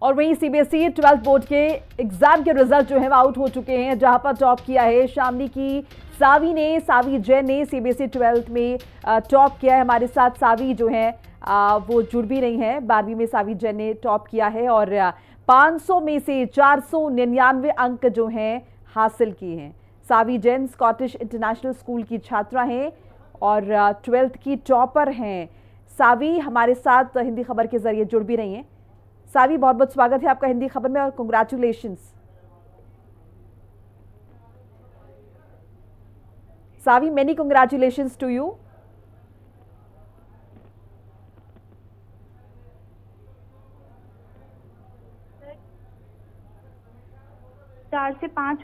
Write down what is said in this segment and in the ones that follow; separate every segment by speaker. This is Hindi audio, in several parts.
Speaker 1: और वहीं सीबीएसई 12th बोर्ड के एग्जाम के रिजल्ट जो है वो आउट हो चुके हैं, जहां पर टॉप किया है शामली की सावी जैन ने सीबीएसई 12th में टॉप किया है। हमारे साथ सावी जो है वो जुड़ भी रही हैं। 12वीं में सावी जैन ने टॉप किया है और 500 में से 499 अंक जो हैं हासिल किए हैं। सावी जैन स्कॉटिश इंटरनेशनल स्कूल की छात्रा हैं और 12th की टॉपर हैं। सावी हमारे साथ हिंदी खबर के जरिए जुड़ भी रही हैं। सावी, बहुत बहुत स्वागत है आपका हिंदी खबर में और congratulations. Saavi, many congratulations to you.
Speaker 2: 4 से 5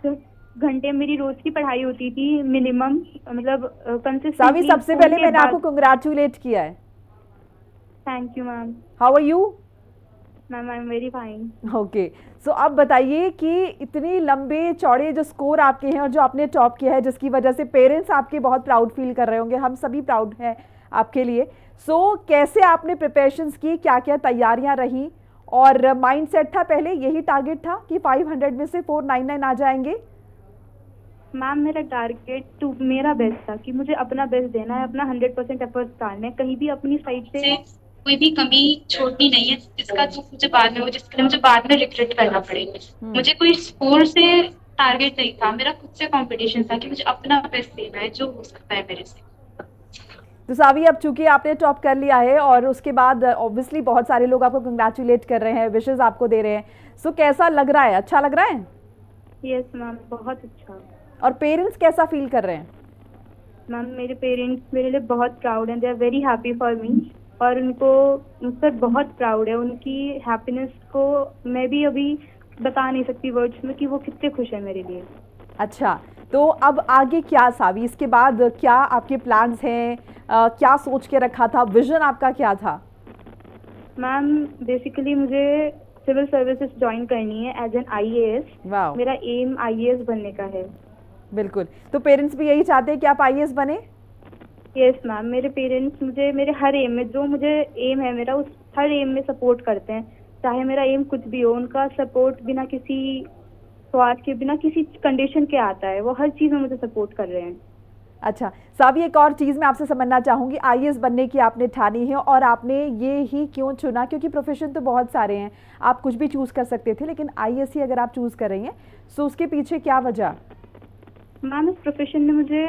Speaker 2: घंटे मेरी रोज की पढ़ाई होती थी मिनिमम, मतलब
Speaker 1: सावी,
Speaker 2: कंसिस्टेंटली।
Speaker 1: सबसे पहले मैंने आपको कंग्रेचुलेट किया है।
Speaker 2: Thank you ma'am.
Speaker 1: How are you?
Speaker 2: Ma'am I am very fine.
Speaker 1: Okay, so अब बताइए कि इतनी लंबे चौड़े जो स्कोर आपके हैं और जो आपने टॉप किया है, जिसकी वजह से पेरेंट्स आपके बहुत प्राउड फील कर रहे होंगे, हम सभी प्राउड हैं आपके लिए। सो कैसे आपने प्रिपरेशंस की, क्या क्या तैयारियां रही और माइंडसेट था पहले यही टारगेट था कि 500 में से 499 आ जाएंगे?
Speaker 2: मैम मेरा टारगेट मेरा बेस्ट था कि मुझे अपना बेस्ट देना है, अपना 100% एफर्ट्स डालना है, कहीं भी अपनी साइड से कोई भी कमी छोड़नी नहीं है जिसका मुझे बाद में जिसके लिए मुझे बाद में रिग्रेट करना पड़े। मुझे कोई स्कोर से टारगेट नहीं था, मेरा खुद से कंपटीशन था कि मुझे अपना बेस्ट देना है, जो हो सकता है मेरे से।
Speaker 1: तो सावी, अब चूंकि आपने टॉप कर लिया है और उसके बाद ऑब्वियसली बहुत सारे लोग आपको कंग्रेचुलेट कर रहे हैं, विशेस आपको दे रहे हैं, सो कैसा लग रहा है? अच्छा लग रहा है?
Speaker 2: यस मैम, बहुत अच्छा।
Speaker 1: और पेरेंट्स कैसा फील कर रहे हैं?
Speaker 2: मैम मेरे पेरेंट्स मेरे लिए बहुत प्राउड हैं, they are very happy for me, और उनको मुझ पर बहुत प्राउड है। उनकी हैप्पीनेस को मैं भी अभी बता नहीं सकती वर्ड्स में कि वो कितने खुश है मेरे लिए।
Speaker 1: अच्छा, तो अब आगे क्या सावी, इसके बाद क्या आपके प्लान्स हैं? क्या सोच के रखा था, विजन आपका क्या था?
Speaker 2: मैम बेसिकली मुझे सिविल सर्विसेज ज्वाइन करनी है एज एन आईएएस।
Speaker 1: वाह,
Speaker 2: मेरा एम आईएएस बनने का है।
Speaker 1: बिल्कुल। तो पेरेंट्स भी यही चाहते हैं कि आप आईएएस बने?
Speaker 2: यस मैम, मेरे पेरेंट्स मुझे मेरे हर एम में, जो मुझे एम है मेरा, उस हर एम में सपोर्ट करते हैं। चाहे मेरा एम कुछ भी हो, उनका सपोर्ट बिना किसी स्वार्थ के, बिना किसी कंडीशन के आता है। वो हर चीज़ में मुझे सपोर्ट कर रहे हैं।
Speaker 1: अच्छा सावी, एक और चीज़ मैं आपसे समझना चाहूँगी, आईएएस बनने की आपने ठानी है और आपने ये ही क्यों चुना? क्योंकि प्रोफेशन तो बहुत सारे हैं, आप कुछ भी चूज़ कर सकते थे, लेकिन आईएएस ही अगर आप चूज़ कर रही हैं, सो उसके पीछे क्या वजह?
Speaker 2: मैम इस प्रोफेशन ने मुझे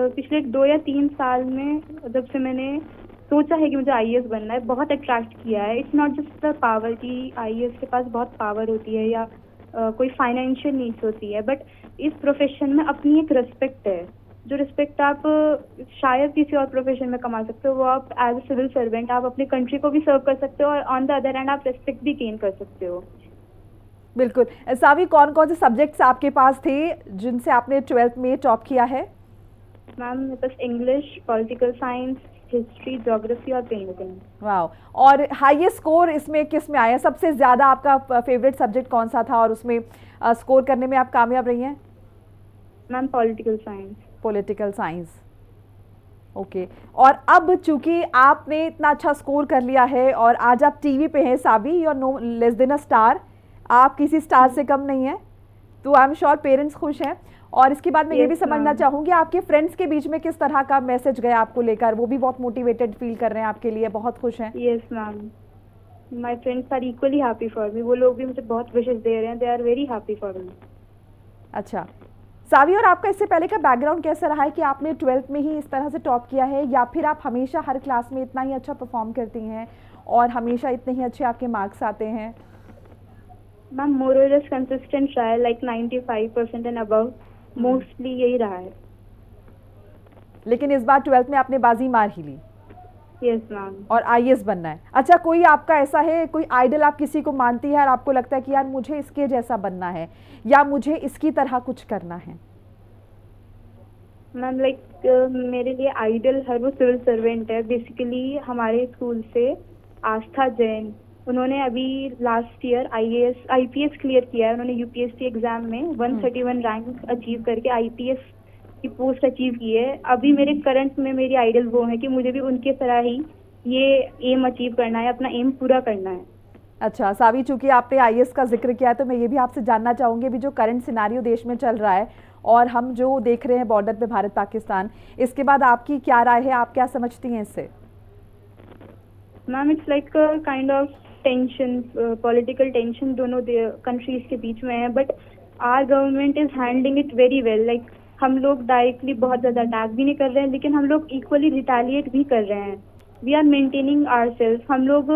Speaker 2: पिछले 2 या 3 साल में, जब से मैंने सोचा है कि मुझे आईएएस बनना है, बहुत अट्रैक्ट किया है। It's not just the power कि आईएएस के पास बहुत पावर होती है या कोई फाइनेंशियल नीड्स होती है, बट इस प्रोफेशन में अपनी एक रिस्पेक्ट है। जो रिस्पेक्ट आप शायद किसी और प्रोफेशन में कमा सकते हो, वो आप एज ए सिविल सर्वेंट आप अपनी कंट्री को भी सर्व कर सकते हो, और ऑन द अदर हैंड आप रिस्पेक्ट भी गेन कर सकते हो।
Speaker 1: बिल्कुल। सावी, कौन कौन से सब्जेक्ट्स आपके पास थे जिनसे आपने 12th में टॉप किया है?
Speaker 2: मैम मेरे पास English, political science, history, geography और पेंटिंग।
Speaker 1: वाह, और हाईएस्ट स्कोर इसमें किस में आया? सबसे ज़्यादा आपका फेवरेट सब्जेक्ट कौन सा था और उसमें स्कोर करने में आप कामयाब रही हैं?
Speaker 2: Ma'am political science.
Speaker 1: Political science, okay. और अब चूंकि आपने इतना अच्छा स्कोर कर लिया है और आज आप टीवी पे हैं Saavi, you are no less than a star, आप किसी स्टार से कम नहीं है, तो आई एम श्योर पेरेंट्स खुश हैं। और इसके बाद मैं ये भी समझना चाहूँगी, आपके फ्रेंड्स के बीच में किस तरह का मैसेज गया आपको लेकर? वो भी बहुत मोटिवेटेड फील कर रहे हैं आपके लिए, बहुत खुश हैं?
Speaker 2: Yes ma'am, my friends are equally happy for me. वो लोग भी मुझे बहुत विशेस दे रहे हैं, they are very happy for me.
Speaker 1: अच्छा सावी, और आपका इससे पहले का बैकग्राउंड कैसा रहा है कि आपने 12th में ही इस तरह से टॉप किया है, या फिर आप हमेशा हर क्लास में इतना ही अच्छा परफॉर्म करती हैं और हमेशा इतने ही अच्छे आपके मार्क्स आते हैं?
Speaker 2: मैम मोर और लेस कंसिस्टेंट रहा है, लाइक 95% एंड अबव, मोस्टली यही रहा है।
Speaker 1: लेकिन इस बार 12th में आपने बाजी मार ही ली?
Speaker 2: Yes ma'am.
Speaker 1: और आईएएस बनना है। अच्छा, कोई आपका ऐसा है, कोई आइडल आप किसी को मानती है और आपको लगता है कि यार मुझे इसके जैसा बनना है या मुझे इसकी तरह कुछ करना है?
Speaker 2: मैम लाइक मेरे लिए आइडल हर वो सिविल सर्वेंट है। बेसिकली हमारे स्कूल से आस्था जैन, उन्होंने अभी लास्ट ईयर आईपीएस क्लियर किया है। उन्होंने यूपीएससी एग्जाम में 131 रैंक अचीव करके आईपीएस की पोस्ट अचीव की है। अभी मेरे करंट में मेरी आइडल वो है कि मुझे भी उनके तरह ही ये एम अचीव करना है, अपना एम पूरा करना है।
Speaker 1: अच्छा सावी, चूंकि आपने आईएएस का जिक्र किया है तो मैं ये भी आपसे जानना चाहूंगी, अभी जो करंट सिनारियो देश में चल रहा है और हम जो देख रहे हैं बॉर्डर पे भारत पाकिस्तान, इसके बाद आपकी क्या राय है, आप क्या समझती हैं इससे?
Speaker 2: Ma'am it's like kind of tension, political tension दोनों कंट्रीज के बीच में है, but our government is handling it very well. Like हम लोग डायरेक्टली बहुत ज़्यादा अटैक भी नहीं कर रहे हैं, लेकिन हम लोग इक्वली रिटेलिएट भी कर रहे हैं। We are maintaining our self. हम लोग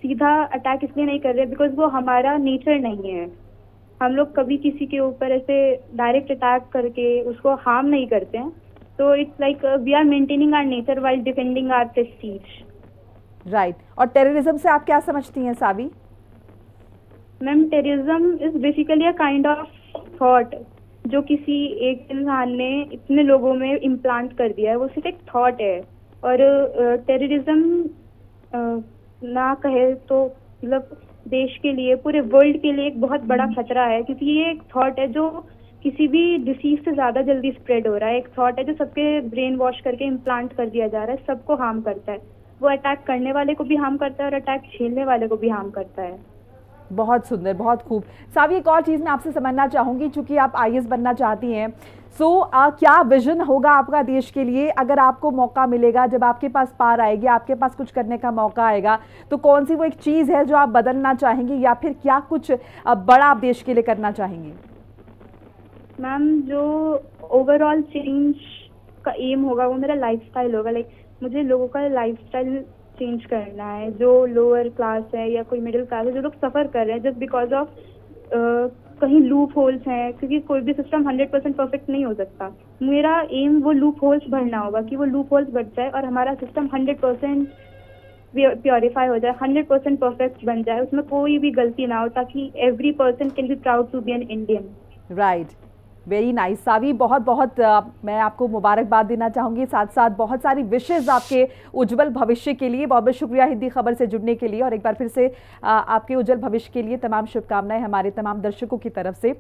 Speaker 2: सीधा अटैक इसलिए नहीं कर रहे बिकॉज वो हमारा नेचर नहीं है। हम लोग कभी किसी के ऊपर ऐसे डायरेक्ट अटैक करके उसको हार्म नहीं करते हैं। तो it's like we are maintaining our nature while defending our prestige.
Speaker 1: Right. और टेररिज्म से आप क्या समझती हैं Saavi?
Speaker 2: Ma'am terrorism is basically a kind of thought जो किसी एक इंसान ने इतने लोगों में इम्प्लांट कर दिया है, वो सिर्फ एक थॉट है। और टेररिज्म ना कहे तो मतलब देश के लिए, पूरे वर्ल्ड के लिए एक बहुत बड़ा खतरा है, क्योंकि ये एक थॉट है जो किसी भी डिसीज से ज़्यादा जल्दी स्प्रेड हो रहा है। एक थॉट है जो सबके ब्रेन वॉश करके इम्प्लांट कर दिया जा रहा है, सबको हार्म करता है। वो अटैक करने वाले को भी हार्म करता है और अटैक झेलने वाले को भी हार्म करता है।
Speaker 1: बहुत सुंदर, बहुत खूब। सावी, एक और चीज़ मैं आपसे समझना चाहूँगी, चूंकि आप आईएएस बनना चाहती हैं, क्या विजन होगा आपका देश के लिए अगर आपको मौका मिलेगा, जब आपके पास पार आएगी, आपके पास कुछ करने का मौका आएगा, तो कौन सी वो एक चीज़ है जो आप बदलना चाहेंगी, या फिर क्या कुछ बड़ा आप देश के लिए करना चाहेंगी?
Speaker 2: मैम जो ओवरऑल चेंज का एम होगा वो मेरा लाइफस्टाइल होगा। लाइक मुझे लोगों का लाइफस्टाइल चेंज करना है। जो लोअर क्लास है या कोई मिडिल क्लास है, जो लोग सफ़र कर रहे हैं जस्ट बिकॉज ऑफ कहीं लूप होल्स हैं, क्योंकि कोई भी सिस्टम 100% परफेक्ट नहीं हो सकता। मेरा एम वो लूप होल्स भरना होगा कि वो लूप होल्स भर जाए और हमारा सिस्टम 100% प्योरीफाई हो जाए, 100% परफेक्ट बन जाए, उसमें कोई भी गलती ना हो, ताकि every person can be proud to be an Indian.
Speaker 1: Right, very nice Saavi. बहुत बहुत मैं आपको मुबारकबाद देना चाहूँगी, साथ साथ बहुत सारी विशेज़ आपके उज्जवल भविष्य के लिए। बहुत बहुत शुक्रिया हिंदी खबर से जुड़ने के लिए, और एक बार फिर से आपके उज्जवल भविष्य के लिए तमाम शुभकामनाएं हमारे तमाम दर्शकों की तरफ से।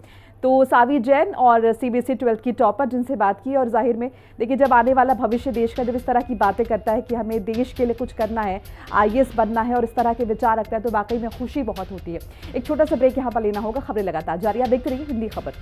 Speaker 1: तो सावी जैन और सीबीएसई 12th की टॉपर जिनसे बात की, और जाहिर में देखिए जब आने वाला भविष्य देश का जब इस तरह की बातें करता है कि हमें देश के लिए कुछ करना है, आईएएस बनना है, और इस तरह के विचार रखता है, तो वाकई में खुशी बहुत होती है। एक छोटा सा ब्रेक यहाँ पर लेना होगा, खबरें लगातार जारी, आप देखते रहिए हिंदी खबर।